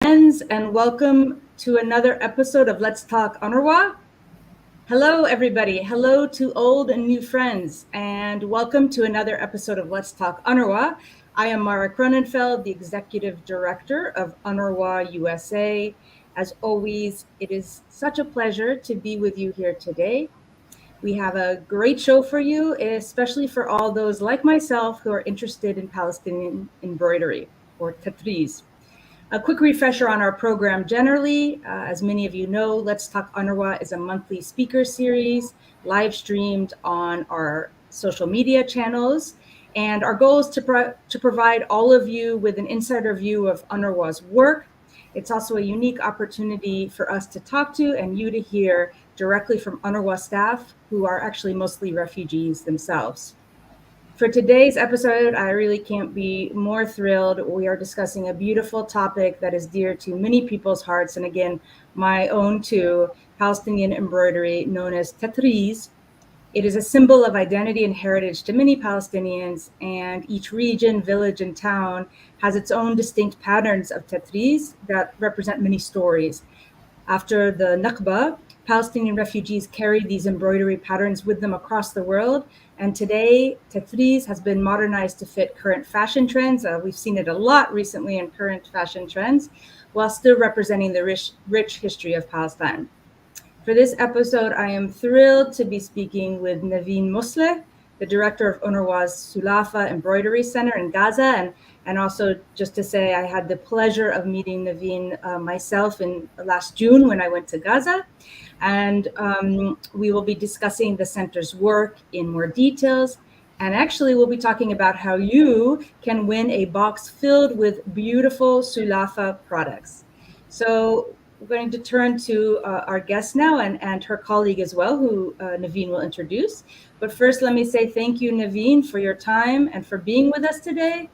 friends, and welcome to another episode of Let's Talk UNRWA. Hello, everybody. Hello to old and new friends, and welcome to another episode of Let's Talk UNRWA. I am Mara Kronenfeld, the Executive Director of UNRWA USA. As always, it is such a pleasure to be with you here today. We have a great show for you, especially for all those like myself who are interested in Palestinian embroidery, or Tatreez. A quick refresher on our program generally. As many of you know, Let's Talk UNRWA is a monthly speaker series live streamed on our social media channels. And our goal is to provide all of you with an insider view of UNRWA's work. It's also a unique opportunity for us to talk to and you to hear directly from UNRWA staff who are actually mostly refugees themselves. For today's episode, I really can't be more thrilled. We are discussing a beautiful topic that is dear to many people's hearts, and again, my own too, Palestinian embroidery, known as Tatreez. It is a symbol of identity and heritage to many Palestinians, and each region, village, and town has its own distinct patterns of Tatreez that represent many stories. After the Nakba, Palestinian refugees carried these embroidery patterns with them across the world. And today, Tatreez has been modernized to fit current fashion trends. We've seen it a lot recently in current fashion trends, while still representing the rich history of Palestine. For this episode, I am thrilled to be speaking with Naveen Mosleh, the director of UNRWA's Sulafa Embroidery Center in Gaza. And also just to say, I had the pleasure of meeting Naveen myself in last June when I went to Gaza. And we will be discussing the center's work in more details. And actually, we'll be talking about how you can win a box filled with beautiful Sulafa products. So we're going to turn to our guest now and her colleague as well, who Naveen will introduce. But first, let me say thank you, Naveen, for your time and for being with us today.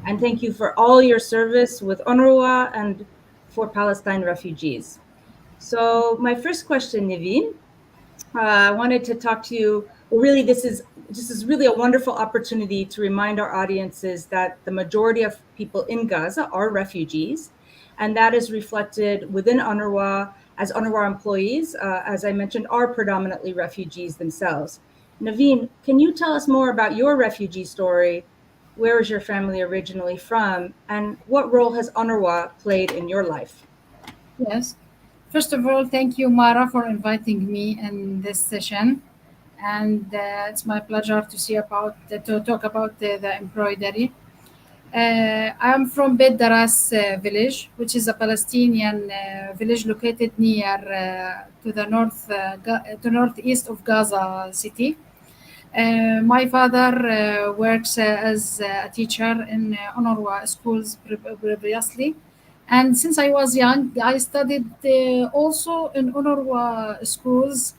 And thank you for all your service with UNRWA and for Palestine refugees. So my first question, Naveen, I wanted to talk to you. Well, really, this is really a wonderful opportunity to remind our audiences that the majority of people in Gaza are refugees, and that is reflected within UNRWA, as UNRWA employees, as I mentioned, are predominantly refugees themselves. Naveen, can you tell us more about your refugee story? Where is your family originally from, and what role has UNRWA played in your life? Yes. First of all, thank you, Mara, for inviting me in this session. And it's my pleasure to talk about the embroidery. I'm from Beit Daras village, which is a Palestinian village located near to the northeast of Gaza city. My father works as a teacher in UNRWA schools previously. And since I was young, I studied also in UNRWA schools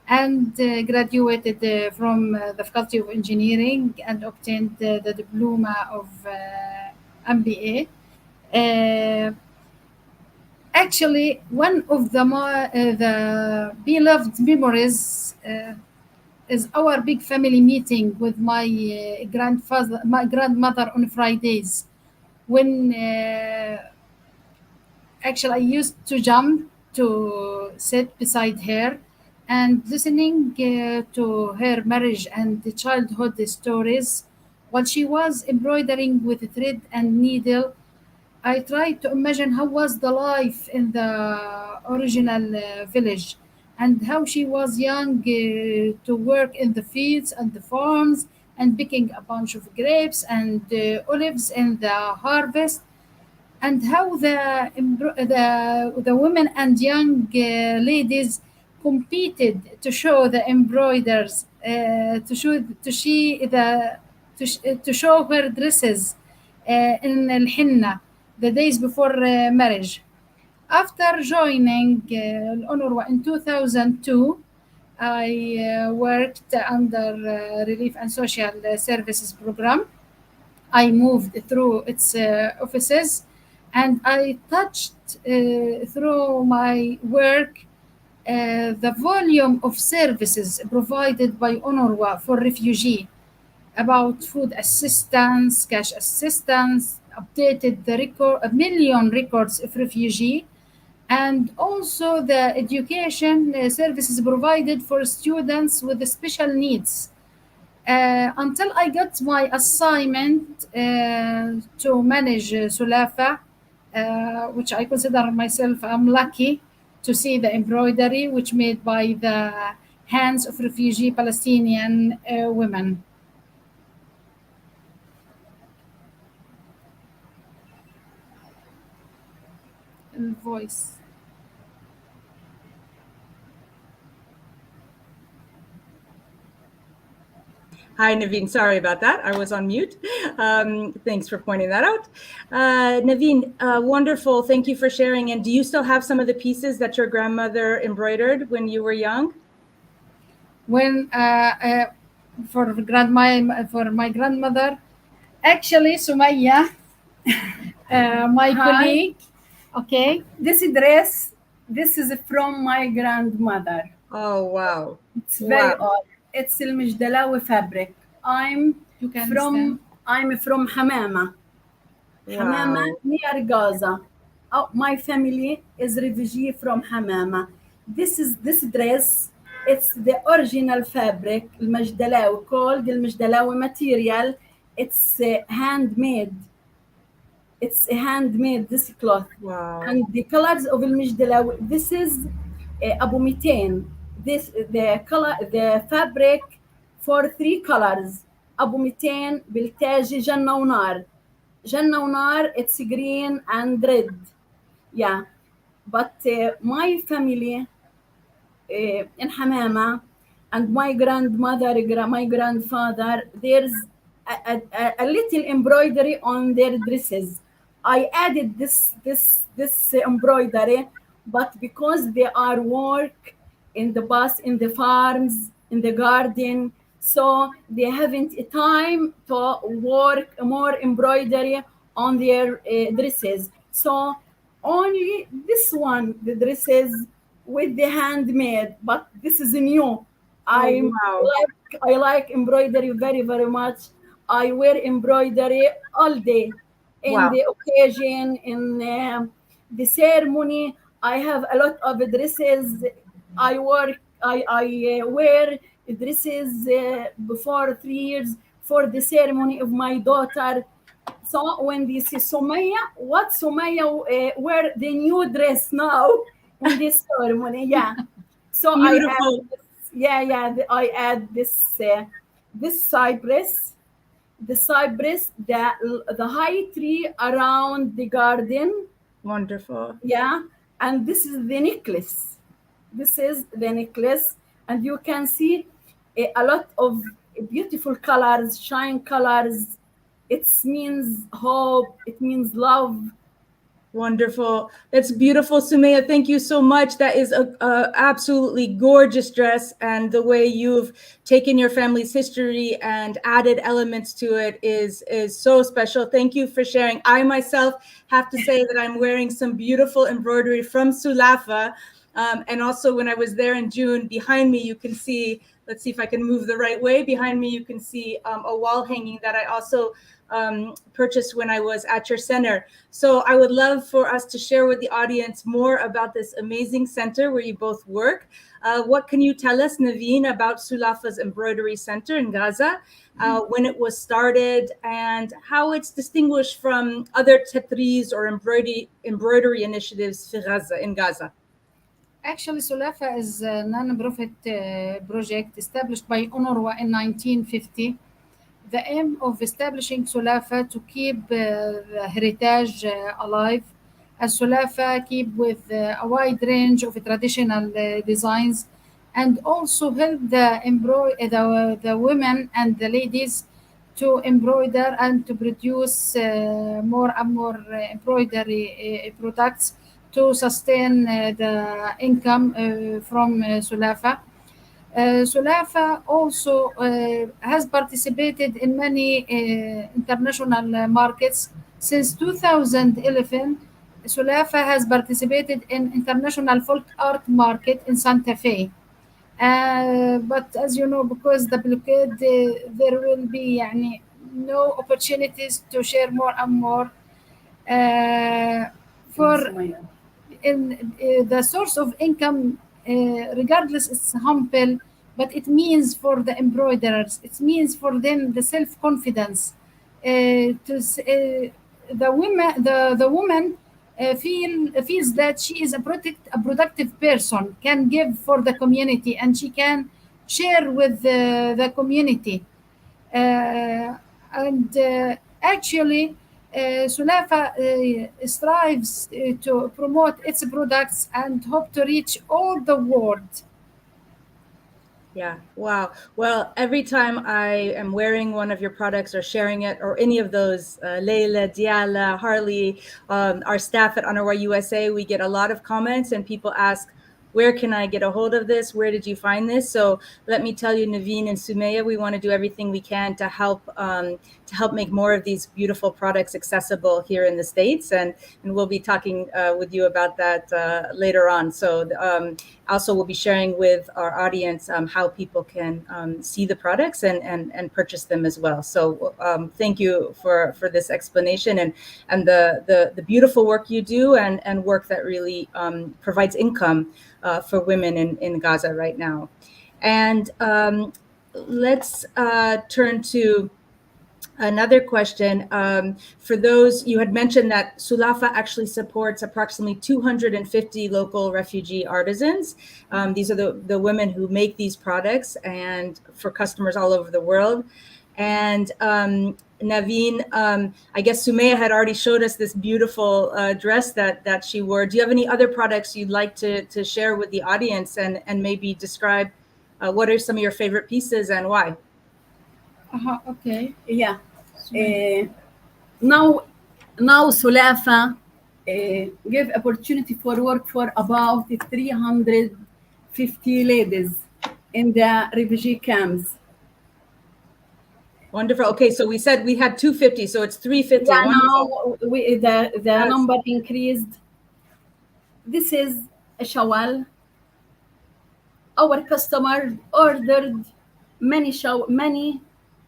and graduated from the Faculty of Engineering and obtained the diploma of MBA. Actually, one of the beloved memories is our big family meeting with my grandmother on Fridays, when actually I used to jump to sit beside her and listening to her marriage and the childhood stories while she was embroidering with thread and needle. I tried to imagine how was the life in the original village and how she was young to work in the fields and the farms and picking a bunch of grapes and olives in the harvest, and how the women and young ladies competed to show the embroiders to show her dresses in al henna the days before marriage. After joining UNRWA in 2002, I worked under Relief and Social Services Program. I moved through its offices, and I touched through my work the volume of services provided by UNRWA for refugee, about food assistance, cash assistance, updated the record, a million records of refugee, and also the education services provided for students with special needs. Until I got my assignment to manage Sulafa, which I consider myself I'm lucky to see the embroidery which made by the hands of refugee Palestinian women. Voice. Hi, Naveen. Sorry about that. I was on mute. Thanks for pointing that out. Naveen, wonderful. Thank you for sharing. And do you still have some of the pieces that your grandmother embroidered when you were young? When for my grandmother, actually Sumaya, my Hi. colleague. Okay. This dress, this is from my grandmother. Oh, wow. It's very Wow. old. It's المجدلاوي fabric. You can understand. I'm from Hamama. Hamama Wow. near Gaza. Oh, my family is refugee from Hamama. This dress. It's the original fabric المجدلاوي called المجدلاوي material. It's handmade. It's handmade this cloth. Wow. And the colors of المجدلاوي. This is أبو 200. This the color the fabric for 3 colors. أبو 200 بالتاجي جنة ونار. جنة ونار it's green and red. Yeah. But my family in Hamama and my grandmother, my grandfather, there's a little embroidery on their dresses. I added this embroidery, but because they are work in the bus, in the farms, in the garden, so they haven't time to work more embroidery on their dresses. So only this one, the dresses with the handmade, but this is new. wow. I like embroidery very, very much. I wear embroidery all day in Wow. the occasion, in the ceremony. I have a lot of dresses. I wear dresses before 3 years for the ceremony of my daughter. So when they see Sumaya, what Sumaya wear the new dress now in this ceremony? Yeah. So Beautiful. I add this cypress, the high tree around the garden. Wonderful. Yeah, and this is the necklace. This is the necklace, and you can see a lot of beautiful colors, shine colors. It means hope. It means love. Wonderful. That's beautiful, Sumaya. Thank you so much. That is a absolutely gorgeous dress, and the way you've taken your family's history and added elements to it is so special. Thank you for sharing. I myself have to say that I'm wearing some beautiful embroidery from Sulafa. And also when I was there in June, behind me, you can see, let's see if I can move the right way. Behind me, you can see a wall hanging that I also purchased when I was at your center. So I would love for us to share with the audience more about this amazing center where you both work. What can you tell us, Naveen, about Sulafa's Embroidery Center in Gaza, when it was started, and how it's distinguished from other Tatreez or embroidery initiatives in Gaza? Actually, Sulafa is a non-profit project established by UNRWA in 1950. The aim of establishing Sulafa to keep the heritage alive, as Sulafa keep with a wide range of traditional designs, and also help the women and the ladies to embroider and to produce more and more embroidery products to sustain the income from Sulafa. Sulafa also has participated in many international markets. Since 2011, Sulafa has participated in international folk art market in Santa Fe. But as you know, because the blockade, there will be no opportunities to share more and more For the source of income, regardless it's humble, but it means for the embroiderers, it means for them the self-confidence. The woman feels that she is a productive person, can give for the community, and she can share with the community. And actually, Sulafa strives to promote its products and hope to reach all the world. Yeah. Wow. Well, every time I am wearing one of your products or sharing it or any of those, Leila, Diala, Harley, our staff at UNRWA USA, we get a lot of comments and people ask, where can I get a hold of this? Where did you find this? So let me tell you, Naveen and Sumaya, we want to do everything we can to help make more of these beautiful products accessible here in the States. And we'll be talking with you about that later on. So also we'll be sharing with our audience how people can see the products and purchase them as well. So thank you for this explanation and the beautiful work you do and work that really provides income for women in Gaza right now. And let's turn to another question. For those, you had mentioned that Sulafa actually supports approximately 250 local refugee artisans. These are the women who make these products and for customers all over the world. And Naveen, I guess Sumaya had already showed us this beautiful dress that she wore. Do you have any other products you'd like to share with the audience and maybe describe what are some of your favorite pieces and why? Okay. Yeah. Now Sulafa give opportunity for work for about 350 ladies in the refugee camps. Wonderful. Okay, so we said we had 250, so it's 350. Yeah, Wonderful. now the number increased. This is a shawl. Our customer ordered many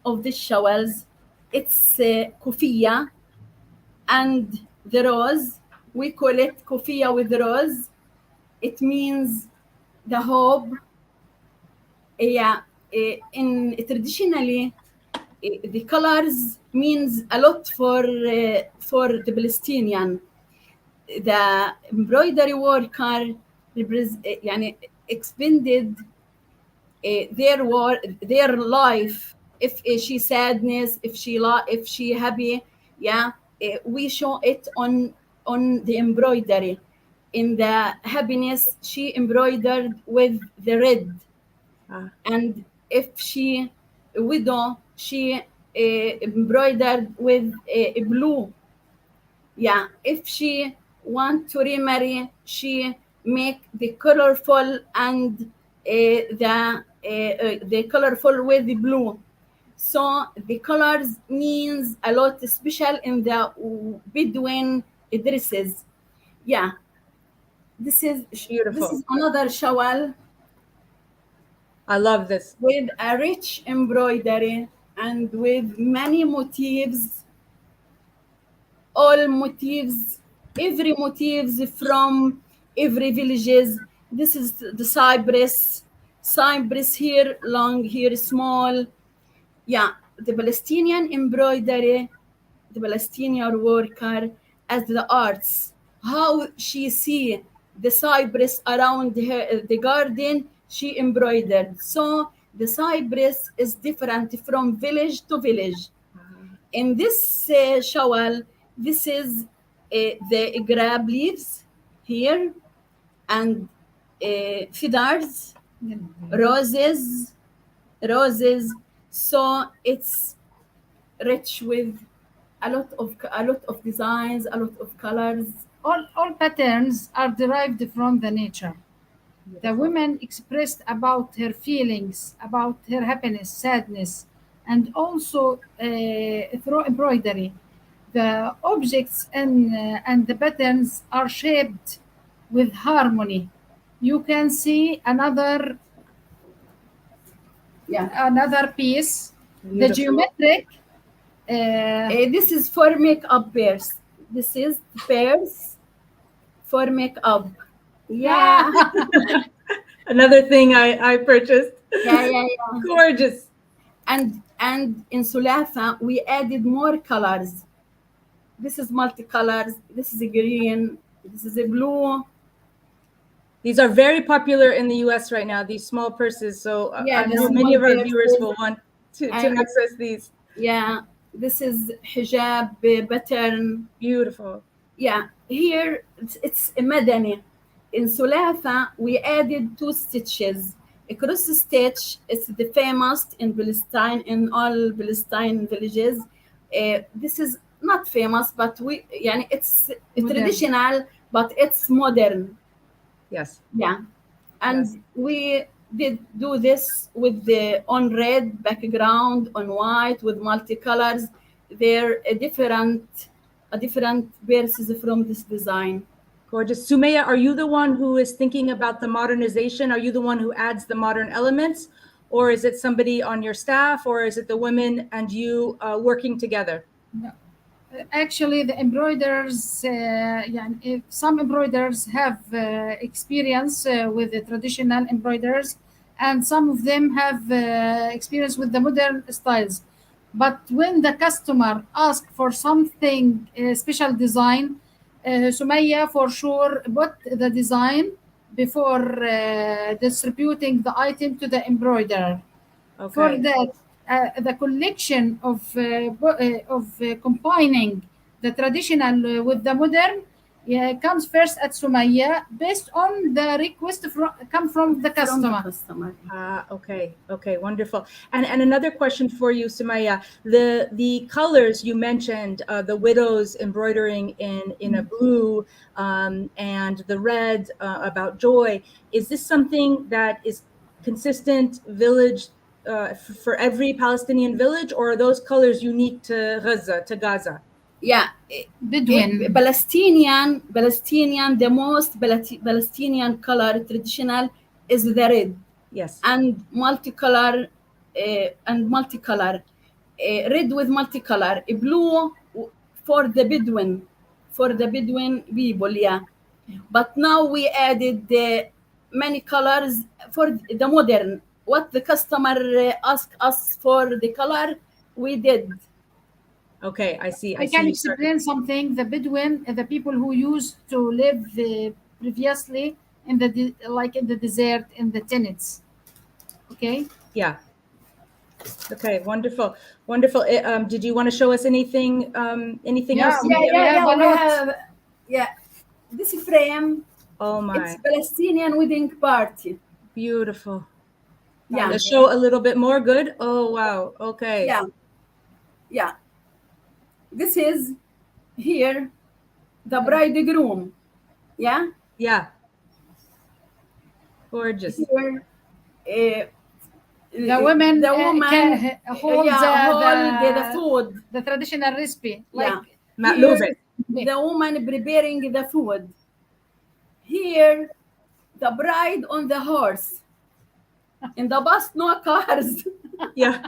of these shawls. It's kufiya and the rose. We call it kufiya with rose. It means the hope. Yeah, in traditionally, the colors means a lot for the Palestinian. The embroidery worker يعني expended their life. If she sadness, if she happy, yeah, we show it on the embroidery. In the happiness, she embroidered with the red, and if she widow, she embroidered with blue. Yeah, if she want to remarry, she make the colorful and the colorful with the blue. So the colors means a lot, special in the Bedouin dresses. Yeah, this is Beautiful. another shawl I love this. with a rich embroidery and with many motifs. All motifs, every motifs from every villages. This is the cypress here long, here small. Yeah, the Palestinian embroidery, the Palestinian worker as the arts. How she see the cypress around her, the garden, she embroidered. So the cypress is different from village to village. In this shawl, this is the grab leaves here and feathers, roses. So it's rich with a lot of designs, a lot of colors. All patterns are derived from the nature. The woman expressed about her feelings, about her happiness, sadness, and also through embroidery. The objects and the patterns are shaped with harmony. You can see another piece, Beautiful. the geometric. This is for makeup bears. This is pairs for makeup. Yeah. Another thing I purchased. Yeah. Gorgeous. And in Sulafa, we added more colors. This is multicolors. This is a green. This is a blue. These are very popular in the US right now, these small purses. So Yeah, I the know many small of our viewers purses. will want to And access these. yeah, this is hijab pattern. Beautiful. Yeah, here it's a madani. In Sulafa, we added 2 stitches. A cross stitch is the famous in Palestine, in all Palestine villages. This is not famous, but yani it's Modern. traditional, but it's modern. Yes. Yeah, and Yes. we did do this with the on red background, on white with multicolors. They're a different verses from this design. Gorgeous. Sumaya, are you the one who is thinking about the modernization? Are you the one who adds the modern elements? Or is it somebody on your staff? Or is it the women and you working together? No. Actually, the embroiders, if some embroiders have experience with the traditional embroiders, and some of them have experience with the modern styles. But when the customer asks for something special design, Sumaya for sure put the design before distributing the item to the embroiderer. Okay. For that, the collection of combining the traditional with the modern comes first at Sumaya based on the request come from the customer. Okay. Okay. Wonderful. And another question for you, Sumaya. The colors you mentioned, the widows embroidering in a blue, and the red about joy. Is this something that is consistent village for every Palestinian village, or are those colors unique to Gaza, to Gaza? Yeah, Bedouin. Palestinian, the most Palestinian color traditional is the red. Yes. And multicolor, red with multicolor, blue for the Bedouin people. Yeah, but now we added many colors for the modern. What the customer asked us for the color, we did. Okay, I see. I can explain something. The Bedouin, the people who used to live previously in like in the desert, in the tents. Okay. Yeah. Okay. Wonderful. Wonderful. Did you want to show us anything? Anything Yeah, else? Yeah. This frame. Oh my. It's Palestinian wedding party. Beautiful. Yeah. Let's show a little bit more. Good. Oh wow. Okay. Yeah. This is here the bridegroom. Yeah. Yeah. Gorgeous. Here, the woman hold the food. The traditional recipe. Like here, the woman preparing the food. Here, the bride on the horse. In the bus, no cars. Yeah.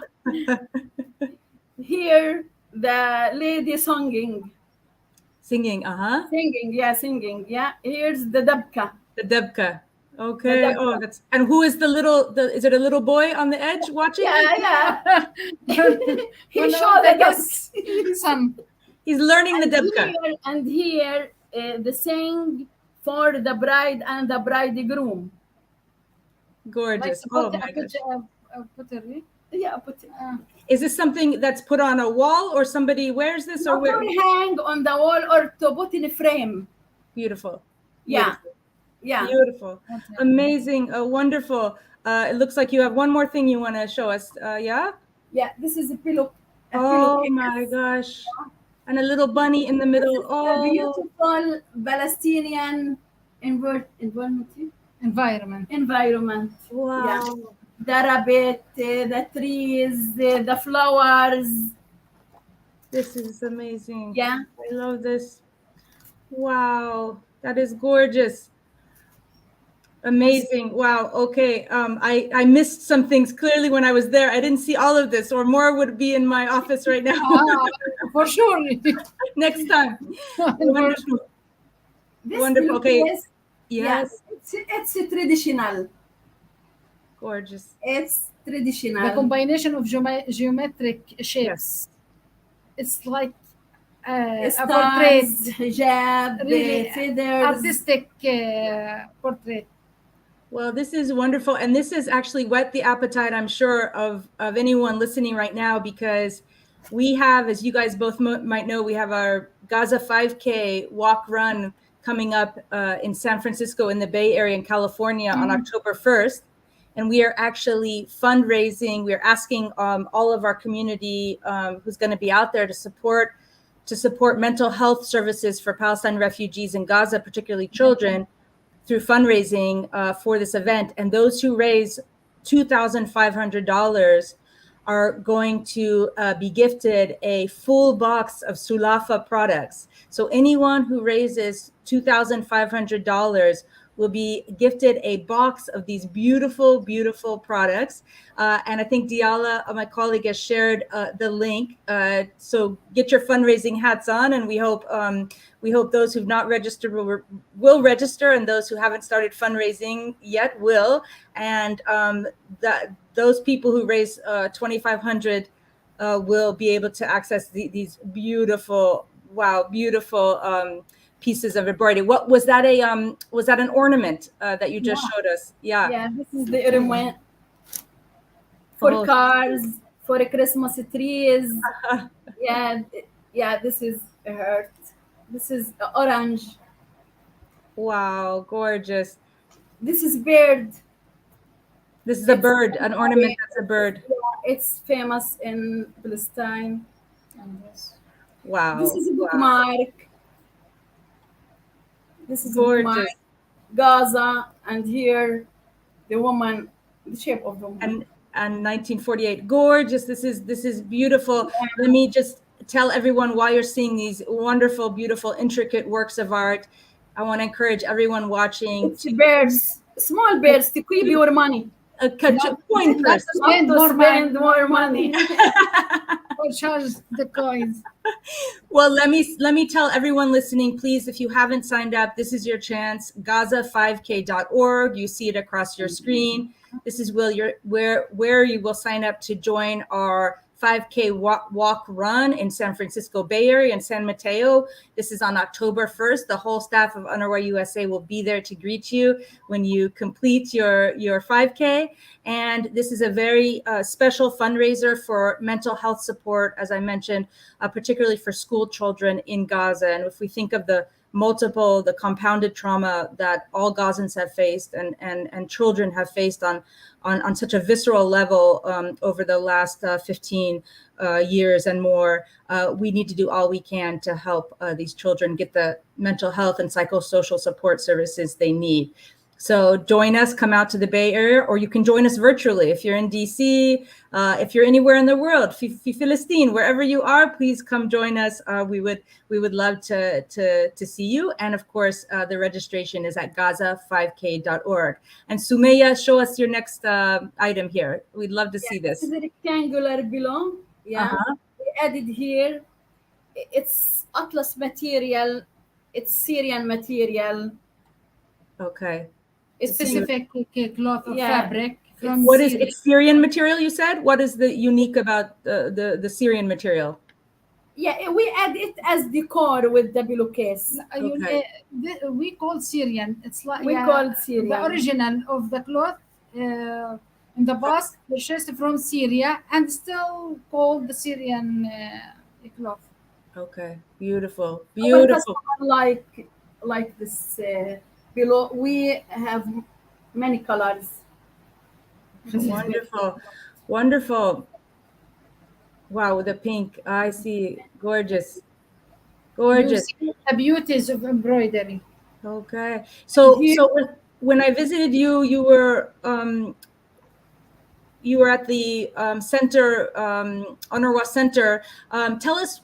Here, the lady singing. Singing, Singing. Yeah. Here's the dabka. The dabka. Okay. Oh, that's, and who is is it a little boy on the edge watching? Yeah. He showed the guests. He's learning the dabka. And here, the sing for the bride and the bridegroom. Gorgeous. Like my gosh. pottery. Yeah, is this something that's put on a wall, or somebody wears this, or where? Hang on the wall, or to put in a frame. Beautiful. Yeah. Beautiful. Amazing. Wonderful. It looks like you have one more thing you want to show us. Yeah. This is a pillow. Oh my gosh. And a little bunny in the middle. Oh, beautiful Palestinian environment. Wow. Yeah. The rabbit, the trees, the flowers. This is amazing. Yeah. I love this. Wow. That is gorgeous. Amazing. Wow. Okay. I missed some things clearly when I was there. I didn't see all of this, or more would be in my office right now. For sure. Next time. For Wonderful. sure. This Wonderful. Okay. pillowcase, yeah, Yes. it's traditional. Gorgeous. It's The traditional. combination of geometric shapes. Yes. It's like a portrait, Stars, hijab, really feathers. artistic portrait. Well, this is wonderful. And this has actually whet the appetite, I'm sure, of anyone listening right now, because we have, as you guys both might know, we have our Gaza 5K walk run coming up in San Francisco in the Bay Area in California on October 1st. And we are actually fundraising. We're asking all of our community who's going to be out there to support mental health services for Palestine refugees in Gaza, particularly children, through fundraising for this event. And those who raise $2,500 are going to be gifted a full box of Sulafa products. So anyone who raises $2,500 will be gifted a box of these beautiful, beautiful products. And I think Diala, my colleague, has shared the link. So get your fundraising hats on, and we hope those who've not registered will register, and those who haven't started fundraising yet will. And those people who raise $2,500 will be able to access these beautiful, beautiful pieces of embroidery. What was that? Was that an ornament that you just showed us? Yeah. Yeah, this is the ornament for cars, for Christmas trees. Yeah, this is a heart. This is orange. Wow, gorgeous. This is bird. This is a bird, an ornament that's a bird. Yeah, it's famous in Palestine. Wow. This is a bookmark. This is gorgeous. Gaza, and here the woman, the shape of the woman. And 1948. Gorgeous. This is beautiful. Let me just tell everyone why you're seeing these wonderful, beautiful, intricate works of art. I want to encourage everyone watching. It's birds, small birds, to keep your money. A coin purse. Spend more money. Or charge the coins. Well, let me tell everyone listening, please, if you haven't signed up, this is your chance. Gaza5k.org. You see it across your screen. This is where you will sign up to join our 5K walk run in San Francisco Bay Area and San Mateo. This is on October 1st. The whole staff of UNRWA USA will be there to greet you when you complete your 5K. And this is a very special fundraiser for mental health support, as I mentioned, particularly for school children in Gaza. And if we think of the compounded trauma that all Gazans have faced and children have faced on such a visceral level over the last 15 years and more, we need to do all we can to help these children get the mental health and psychosocial support services they need. So join us, come out to the Bay Area, or you can join us virtually. If you're in DC, if you're anywhere in the world, Palestine, wherever you are, please come join us. We would love to see you. And of course, the registration is at Gaza5k.org. And Sumaya, show us your next item here. We'd love to see this. This is a rectangular below. Yeah, we added here. It's Atlas material. It's Syrian material. Okay. It's specific cloth of fabric. From what is it? Syrian material, you said? What is the unique about the Syrian material? Yeah, we add it as decor with the pillowcase. Okay. We call Syrian. It's like we call Syrian. The original of the cloth in the past purchased from Syria and still called the Syrian cloth. Okay, beautiful, beautiful. Like this below, we have many colors. Wonderful, wonderful. Wow, the pink, I see, gorgeous, gorgeous. You see the beauties of embroidery. Okay, so when I visited you, you were at the center, UNRWA center. Tell us.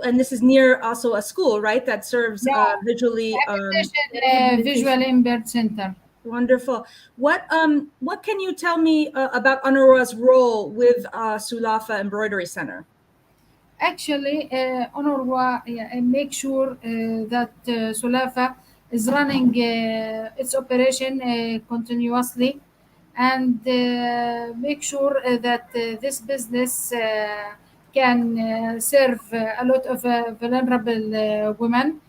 And this is near also a school, right? That serves visually Visual Impaired Center. Wonderful. What can you tell me about UNRWA's role with Sulafa Embroidery Center? Actually, UNRWA make sure that Sulafa is running its operation continuously, and make sure that this business can serve a lot of vulnerable women.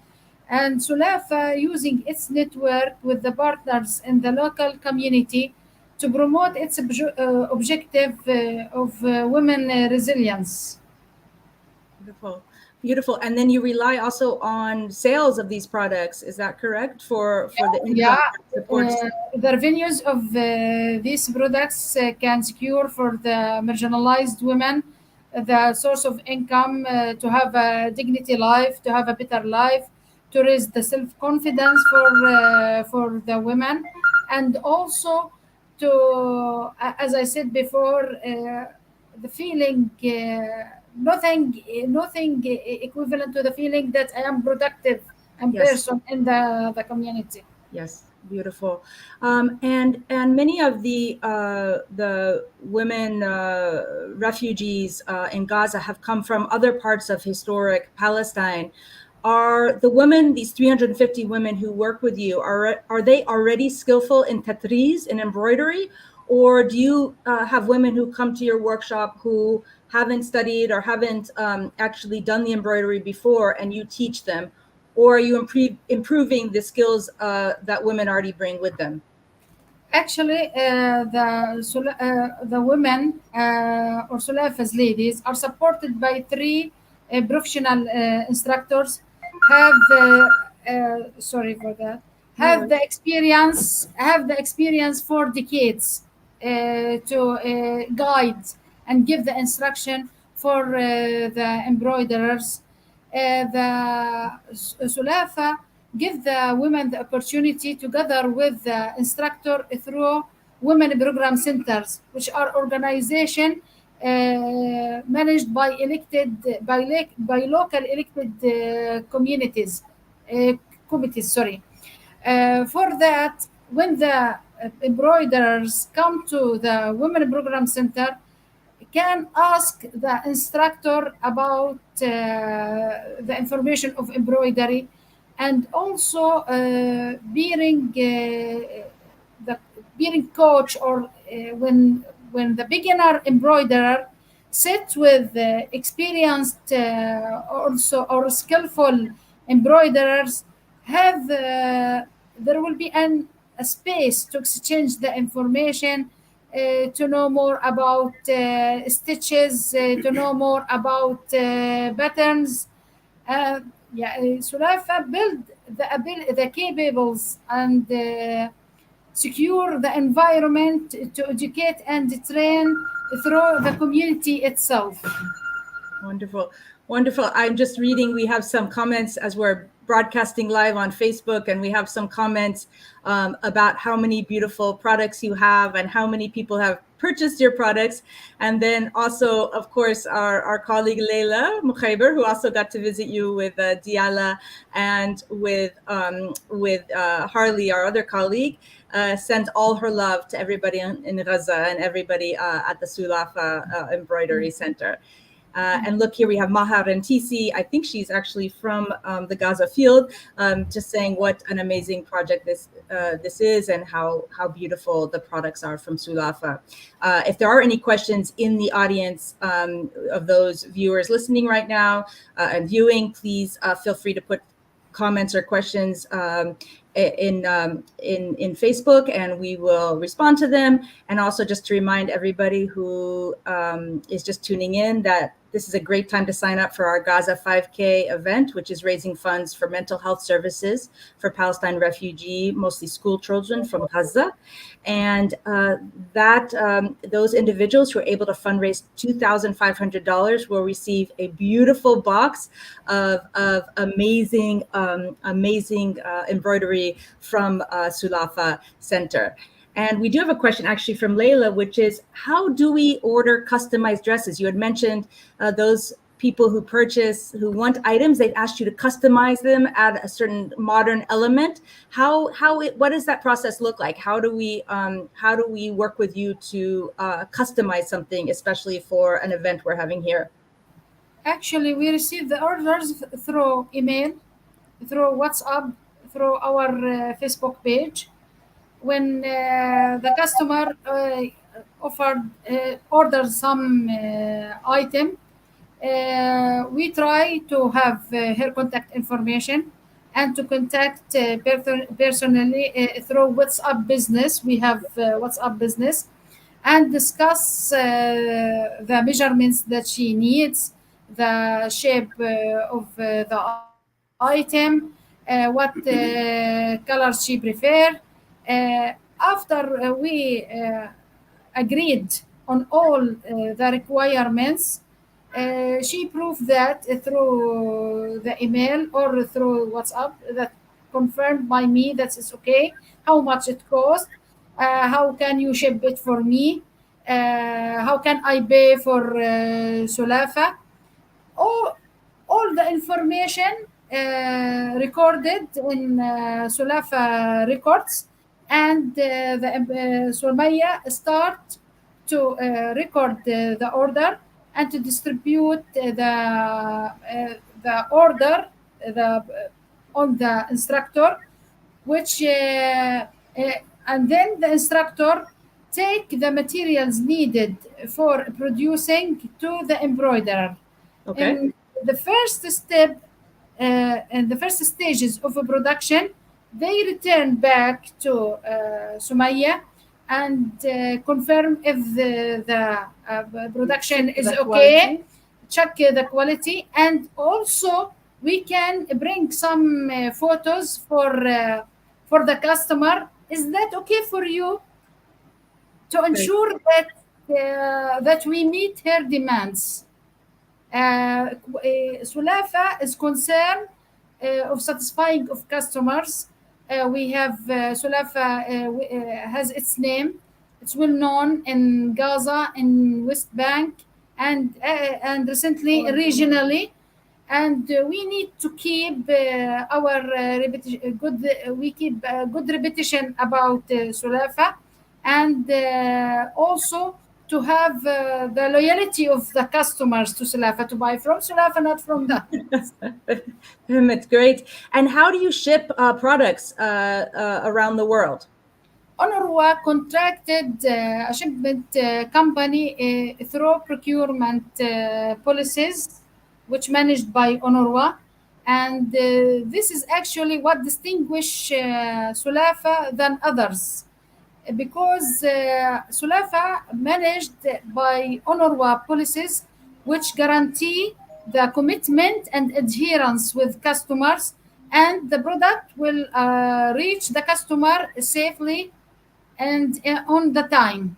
And Sulafa using its network with the partners in the local community to promote its objective of women resilience. Beautiful, beautiful. And then you rely also on sales of these products. Is that correct for the income Yeah, that supports? the revenues of these products can secure for the marginalized women the source of income to have a dignity life, to have a better life, to raise the self confidence for the women, and also to, as I said before, the feeling. Nothing equivalent to the feeling that I am productive and Yes. person in the community. Yes, beautiful. And many of the women refugees in Gaza have come from other parts of historic Palestine. Are the women, these 350 women who work with you, are they already skillful in tatreez, in embroidery, or do you have women who come to your workshop who haven't studied or haven't actually done the embroidery before, and you teach them? Or are you improving the skills that women already bring with them? Actually, the women or Sulafas ladies are supported by three professional instructors. Have sorry for that. No worries. Have the experience for decades to guide and give the instruction for the embroiderers. The Sulafa give the women the opportunity to gather with the instructor through women program centers, which are organization managed by by local elected communities committees. Sorry. For that, when the embroiderers come to the women program center, can ask the instructor about the information of embroidery, and also the being coach, or when the beginner embroiderer sit with experienced also or skillful embroiderers, have there will be a space to exchange the information, to know more about stitches, to know more about patterns. Sulafa build the capables and secure the environment to educate and train through the community itself. Wonderful. Wonderful. I'm just reading, we have some comments as we're broadcasting live on Facebook, and we have some comments about how many beautiful products you have and how many people have purchased your products. And then also, of course, our colleague Leila Mukhayber, who also got to visit you with Diala and with Harley, our other colleague, sends all her love to everybody in Gaza and everybody at the Sulafa Embroidery Center. And look here, we have Mahar and Tisi. I think she's actually from the Gaza field, just saying what an amazing project this is, and how beautiful the products are from Sulafa. If there are any questions in the audience of those viewers listening right now and viewing, please feel free to put comments or questions in Facebook, and we will respond to them. And also just to remind everybody who is just tuning in that this is a great time to sign up for our Gaza 5K event, which is raising funds for mental health services for Palestine refugee, mostly school children from Gaza. And those individuals who are able to fundraise $2,500 will receive a beautiful box of amazing embroidery from Sulafa Center. And we do have a question actually from Layla, which is, how do we order customized dresses? You had mentioned those people who want items, they've asked you to customize them, add a certain modern element. What does that process look like? How do we work with you to customize something, especially for an event we're having here? Actually, we receive the orders through email, through WhatsApp, through our Facebook page. When the customer orders some item, we try to have her contact information and to contact personally through WhatsApp Business. We have WhatsApp Business, and discuss the measurements that she needs, the shape of the item, what colors she prefer. After we agreed on all the requirements, she proved that through the email or through WhatsApp, that confirmed by me that it's okay, how much it cost, how can you ship it for me, how can I pay for Sulafa. All the information recorded in Sulafa records, and Sumaya start to record the order and to distribute the order on the instructor, which and then the instructor take the materials needed for producing to the embroiderer. Okay. In the first step and the first stages of a production, they return back to Sumaya and confirm if the production is The okay, quality. check the quality, and also we can bring some photos for the customer. Is that okay for you? To ensure that we meet her demands. Sulafa is concerned of satisfying of customers. We have Sulafa has its name. It's well known in Gaza, in West Bank, and recently regionally. And we need to keep our we keep good repetition about Sulafa, and also to have the loyalty of the customers to Sulafa, to buy from Sulafa, not from the. That's great. And how do you ship products around the world? UNRWA contracted a shipment company through procurement policies, which managed by UNRWA. And this is actually what distinguishes Sulafa than others, because Sulafa managed by UNRWA policies, which guarantee the commitment and adherence with customers, and the product will reach the customer safely and on the time.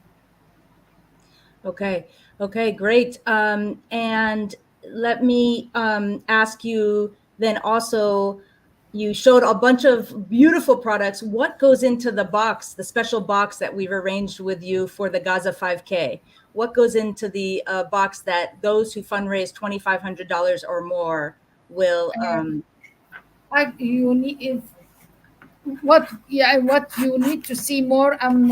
Okay. Okay, great. And let me ask you then also, you showed a bunch of beautiful products. What goes into the box, the special box that we've arranged with you for the Gaza 5K? What goes into the box that those who fundraise $2,500 or more will You need what you need to see more from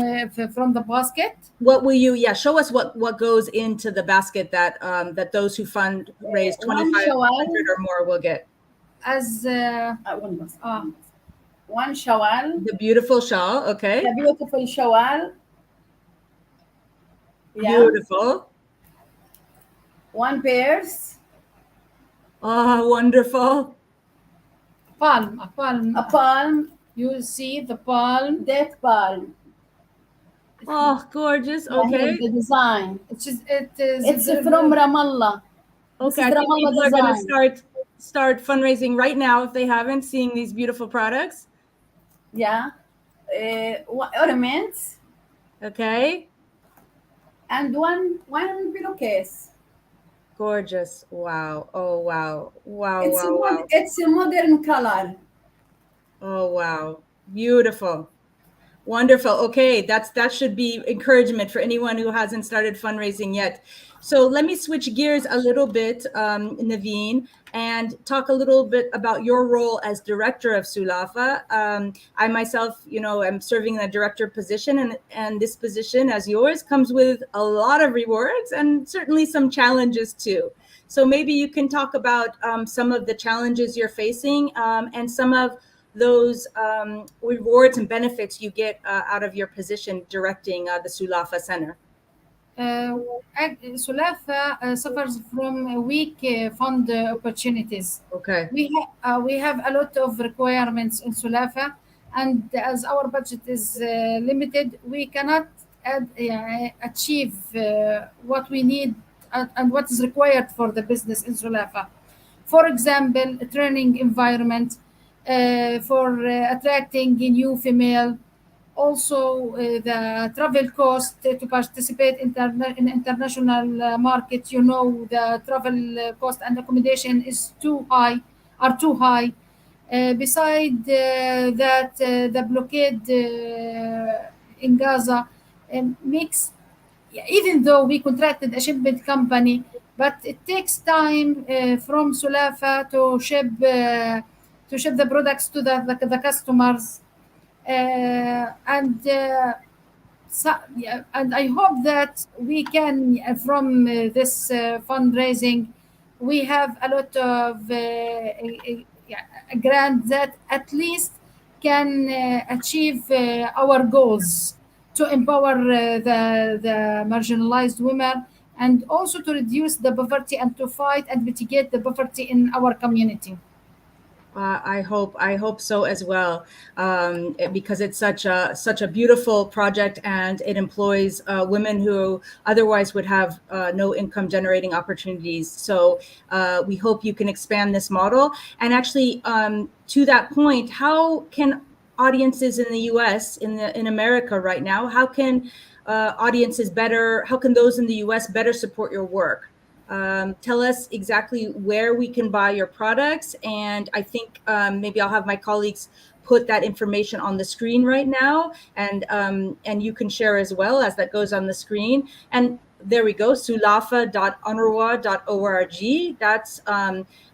the basket. what will you show us what goes into the basket that that those who fundraise $2,500 or more will get? As one shawl. The beautiful shawl. Okay. The beautiful shawl. Yeah. Beautiful. One pairs. Oh, wonderful. A palm. A palm. You see the palm. Date palm. Oh, gorgeous. Okay. The design. It's from Ramallah. Okay, I think people are going to start fundraising right now if they haven't, seeing these beautiful products. Yeah. Ornaments. Okay. And one pillowcase. Gorgeous. Wow. Oh, wow. Wow. It's a modern color. Oh, wow. Beautiful. Wonderful. Okay, that should be encouragement for anyone who hasn't started fundraising yet. So let me switch gears a little bit, Naveen, and talk a little bit about your role as director of Sulafa. I myself, am serving in a director position, and this position, as yours, comes with a lot of rewards and certainly some challenges too. So maybe you can talk about some of the challenges you're facing and some of those rewards and benefits you get out of your position directing the Sulafa Center. Uh, Sulafa suffers from weak fund opportunities. Okay. We have a lot of requirements in Sulafa, and as our budget is limited, we cannot achieve what we need and what is required for the business in Sulafa. For example, a training environment for attracting a new female. Also, the travel cost to participate in international market. The travel cost and accommodation is are too high. Beside that, the blockade in Gaza makes, even though we contracted a shipment company, but it takes time from Sulafa to ship the products to the customers. And I hope that we can, from this fundraising, we have a lot of grant that at least can achieve our goals to empower the marginalized women, and also to reduce the poverty and to fight and mitigate the poverty in our community. I hope so as well, because it's such a beautiful project, and it employs women who otherwise would have no income generating opportunities. So we hope you can expand this model. And actually, to that point, how can audiences in the U.S. in America right now? How can audiences better? How can those in the U.S. better support your work? Tell us exactly where we can buy your products. And I think maybe I'll have my colleagues put that information on the screen right now. And you can share as well as that goes on the screen. And there we go, sulafa.unrwa.org. That's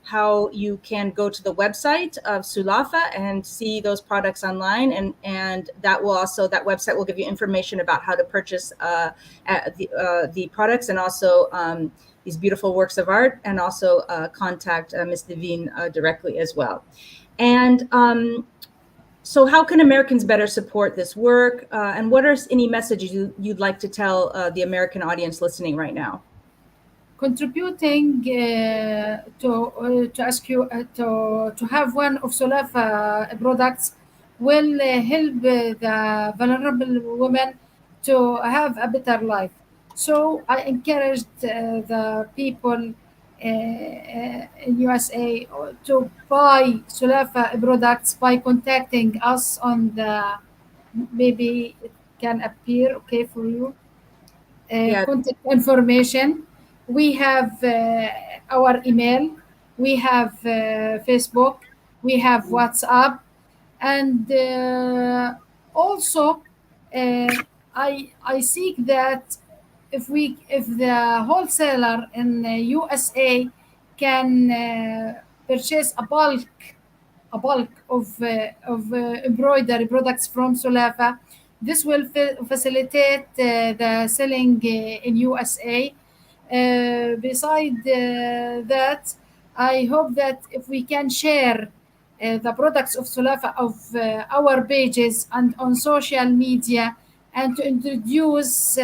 how you can go to the website of Sulafa and see those products online. And that website will give you information about how to purchase the products, and also these beautiful works of art, and also contact Ms. Neveen directly as well. And so how can Americans better support this work? And what are any messages you'd like to tell the American audience listening right now? Contributing to ask you to have one of Sulafa products will help the vulnerable women to have a better life. So I encouraged the people in USA to buy Sulafa products by contacting us on the, maybe it can appear okay for you, Yeah. contact information. We have our email, we have Facebook, we have WhatsApp, and also I seek that if the wholesaler in USA can purchase a bulk of embroidery products from Sulafa, this will facilitate the selling in USA. Beside that, I hope that if we can share the products of Sulafa of our pages and on social media, and to introduce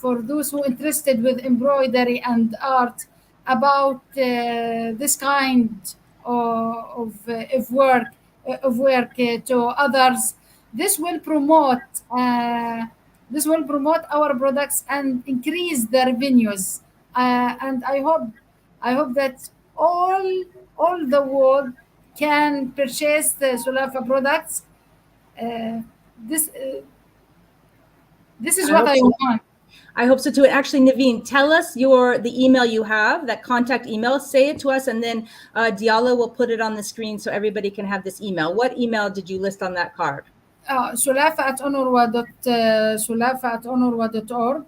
for those who are interested with embroidery and art about this kind of work to others. This will promote our products and increase the revenues. And I hope that all the world can purchase the Sulafa products. This is what I want. I hope so too. Actually, Naveen, tell us the email you have, that contact email. Say it to us, and then Diala will put it on the screen so everybody can have this email. What email did you list on that card? Sulafa at UNRWA Sulafa at UNRWA.org,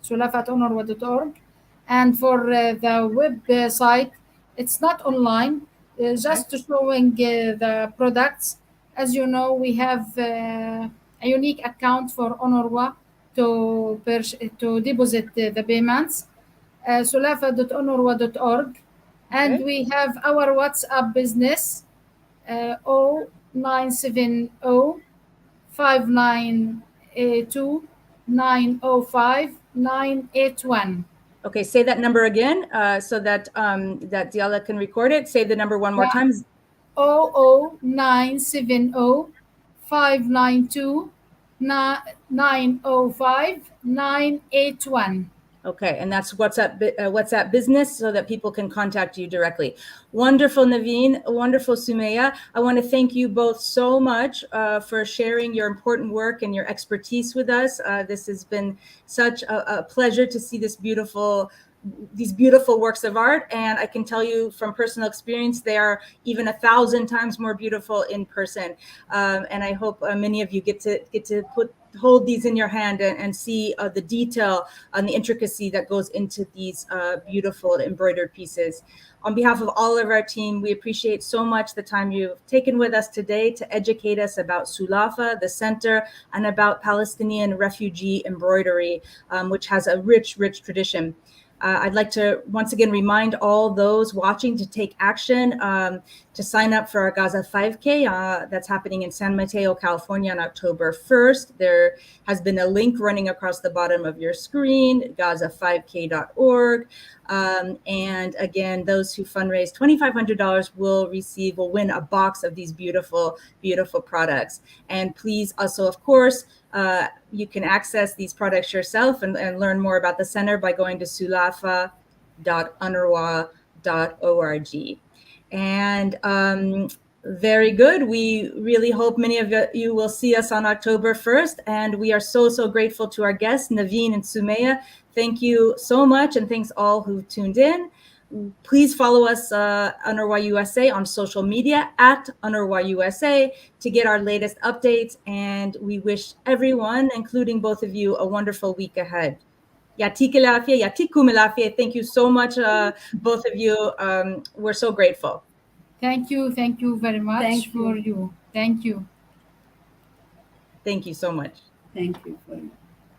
Sulafa at UNRWA.org, and for the website, it's not online, Okay. just showing the products. As you know, we have a unique account for UNRWA to deposit the payments, sulafa.unrwa.org, and Okay. we have our WhatsApp business, 0970 592 905 981. Okay. Say that number again, so that that Diala can record it. Say the number one more Yeah, time. 00970 592 905 981. Okay, and that's WhatsApp business, so that people can contact you directly. Wonderful, Naveen. Wonderful, Sumaya. I want to thank you both so much for sharing your important work and your expertise with us. This has been such a pleasure to see these beautiful works of art, and I can tell you from personal experience, they are even 1,000 times more beautiful in person. And I hope many of you get to hold these in your hand and see the detail and the intricacy that goes into these beautiful embroidered pieces. On behalf of all of our team, we appreciate so much the time you've taken with us today to educate us about Sulafa, the center, and about Palestinian refugee embroidery, which has a rich, rich tradition. I'd like to once again remind all those watching to take action, to sign up for our Gaza 5K that's happening in San Mateo, California on October 1st. There has been a link running across the bottom of your screen, gaza5k.org. And again, those who fundraise $2,500 will win a box of these beautiful, beautiful products. And please also, of course, you can access these products yourself and learn more about the center by going to sulafa.unrwa.org. And very good. We really hope many of you will see us on October 1st. And we are so, so grateful to our guests, Naveen and Sumaya. Thank you so much. And thanks all who tuned in. Please follow us, UNRWA USA, on social media at UNRWA USA to get our latest updates. And we wish everyone, including both of you, a wonderful week ahead. Yatik el afia, yatikum el afia. Thank you so much, both of you. We're so grateful. Thank you very much Thank you. for you. Thank you. Thank you so much. Thank you for